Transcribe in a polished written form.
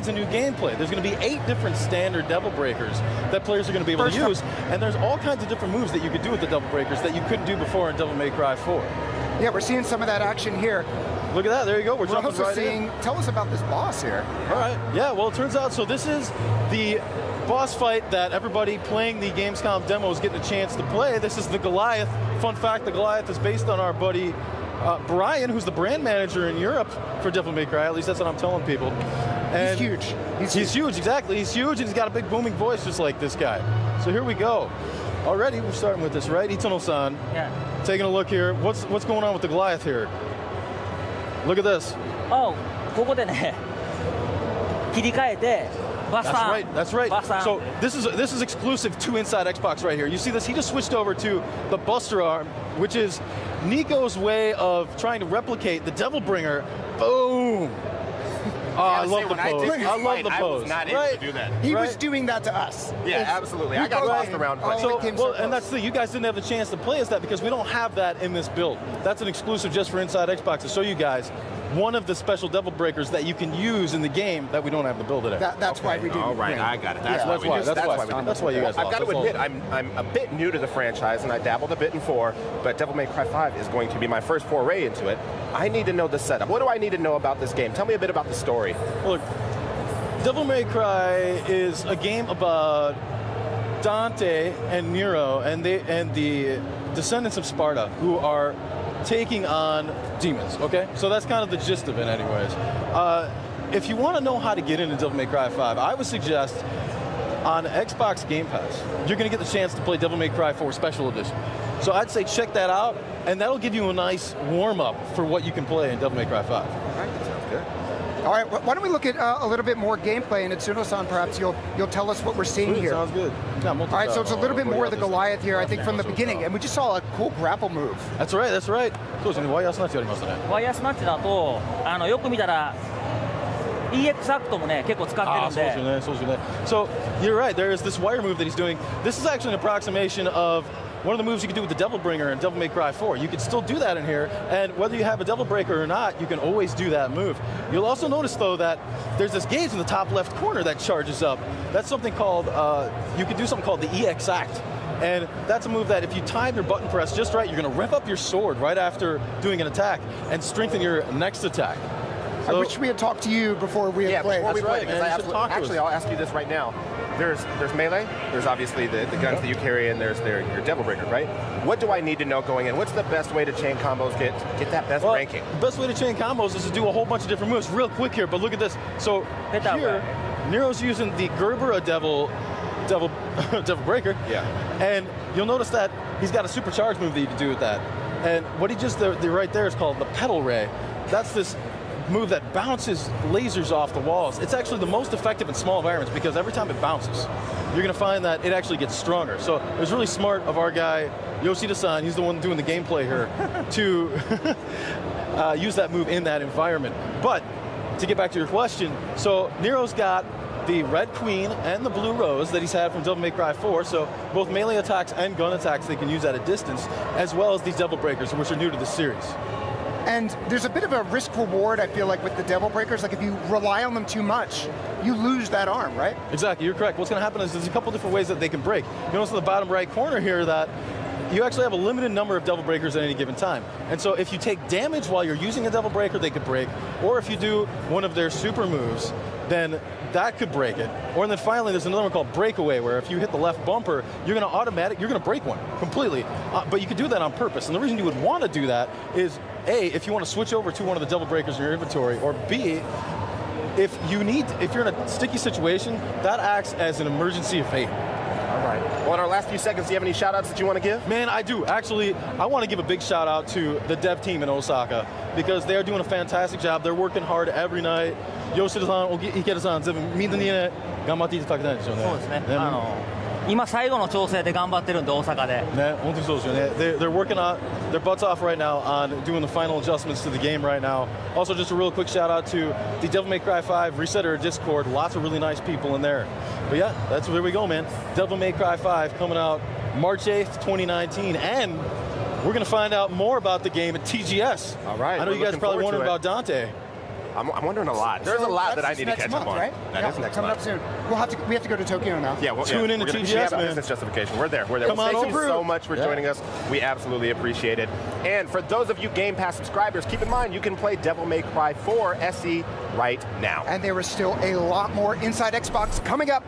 a new gameplay. There's going to be 8 different standard Devil Breakers that players are going to be able to use, and there's all kinds of different moves that you could do with the Devil Breakers that you couldn't do before in Devil May Cry 4. Yeah, we're seeing some of that action here. Look at that, there you go, we're jumping also right seeing, in. Tell us about this boss here. All right, yeah, well it turns out, so this is the boss fight that everybody playing the Gamescom demo is getting a chance to play. This is the Goliath. Fun fact, the Goliath is based on our buddy Brian, who's the brand manager in Europe for Devil May Cry, at least that's what I'm telling people. And he's huge. He's huge, exactly. He's huge, and he's got a big booming voice just like this guy. So here we go. Already, we're starting with this, right? Itano-san. Yeah. Taking a look here. What's going on with the Goliath here? Look at this. Oh, ここでね、切り替えて、バサン。 That's right. So this is exclusive to Inside Xbox right here. You see this? He just switched over to the Buster Arm, which is Nico's way of trying to replicate the Devil Bringer. Boom! Oh, I love the pose. I love the pose. I was not able to do that. He was doing that to us. Yeah, absolutely. I got lost around. And that's the thing. You guys didn't have the chance to play as that because we don't have that in this build. That's an exclusive just for Inside Xbox to show you guys one of the special Devil Breakers that you can use in the game that we don't have the build today. That's why we do. All right, I got it. That's why you guys I've got to admit, I'm a bit new to the franchise, and I dabbled a bit in 4, but Devil May Cry 5 is going to be my first foray into it. I need to know the setup. What do I need to know about this game? Tell me a bit about the story. Look, Devil May Cry is a game about Dante and Nero and the descendants of Sparta who are taking on demons, okay? So that's kind of the gist of it anyways. If you want to know how to get into Devil May Cry 5, I would suggest on Xbox Game Pass, you're going to get the chance to play Devil May Cry 4 Special Edition. So I'd say check that out, and that'll give you a nice warm-up for what you can play in Devil May Cry 5. All right, that sounds good. All right, why don't we look at a little bit more gameplay, and Itsuno-san, perhaps you'll tell us what we're seeing here. Sounds good. All right, so it's a little bit more of the Goliath here, I think, from the beginning, and we just saw a cool grapple move. That's right, that's right. そうですね、ワイヤースナッチありましたね。ワイヤースナッチだと、よく見たら EX アクトもね、結構使ってるんで。そうですね。So you're right. There is this wire move that he's doing. This is actually an approximation of one of the moves you can do with the Devil Bringer in Devil May Cry 4. You can still do that in here, and whether you have a Devil Breaker or not, you can always do that move. You'll also notice, though, that there's this gauge in the top left corner that charges up. That's something called, you can do something called the EX Act. And that's a move that if you time your button press just right, you're going to rev up your sword right after doing an attack and strengthen your next attack. So, I wish we had talked to you before we had played. Before we played, man, actually, I'll ask you this right now. There's melee, there's obviously the guns that you carry, and there's your Devil Breaker, right? What do I need to know going in? What's the best way to chain combos, get that best ranking? The best way to chain combos is to do a whole bunch of different moves. Real quick here, but look at this. So here, Nero's using the Gerbera Devil Breaker. Yeah. And you'll notice that he's got a supercharged move that you can do with that. And what he just did right there is called the Pedal Ray. That's this move that bounces lasers off the walls. It's actually the most effective in small environments because every time it bounces, you're going to find that it actually gets stronger. So it was really smart of our guy, Yoshida-san, he's the one doing the gameplay here, to use that move in that environment. But to get back to your question, so Nero's got the Red Queen and the Blue Rose that he's had from Devil May Cry 4, so both melee attacks and gun attacks they can use at a distance, as well as these Devil Breakers, which are new to the series. And there's a bit of a risk-reward, I feel like, with the Devil Breakers. Like, if you rely on them too much, you lose that arm, right? Exactly, you're correct. What's going to happen is there's a couple different ways that they can break. You notice in the bottom right corner here that you actually have a limited number of Devil Breakers at any given time. And so if you take damage while you're using a Devil Breaker, they could break. Or if you do one of their super moves, then that could break it. Or then finally, there's another one called Breakaway, where if you hit the left bumper, you're going to break one completely. But you could do that on purpose. And the reason you would want to do that is, A, if you want to switch over to one of the Devil Breakers in your inventory, or B, if you're in a sticky situation, that acts as an emergency of fate. All right. Well, in our last few seconds, do you have any shout-outs that you want to give? Man, I do. Actually, I want to give a big shout-out to the dev team in Osaka, because they are doing a fantastic job. They're working hard every night. Yoshida-san, Ikeda-san, みんなにね、頑張っていただきたいんですよね。そうですね。今最後の調整で頑張ってるんで、大阪で。ね、本当にそうですよね。They're working on their butts off right now on doing the final adjustments to the game right now. Also, just a real quick shout out to the Devil May Cry 5 Resetter Discord. Lots of really nice people in there. But yeah, that's where we go, man. Devil May Cry 5 coming out March 8th, 2019, and we're going to find out more about the game at TGS. All right. I know you guys are probably wondering about Dante. I'm wondering a lot. There's a lot that I need to catch up on. Right? That is next coming month. up soon. We have to go to Tokyo now. Yeah, well, Tune in to we're gonna- TGS, we have a man. business justification. We're there. We're there. Come Well, on thank you over. so much for joining us. We absolutely appreciate it. And for those of you Game Pass subscribers, keep in mind you can play Devil May Cry 4 SE right now. And there is still a lot more Inside Xbox coming up.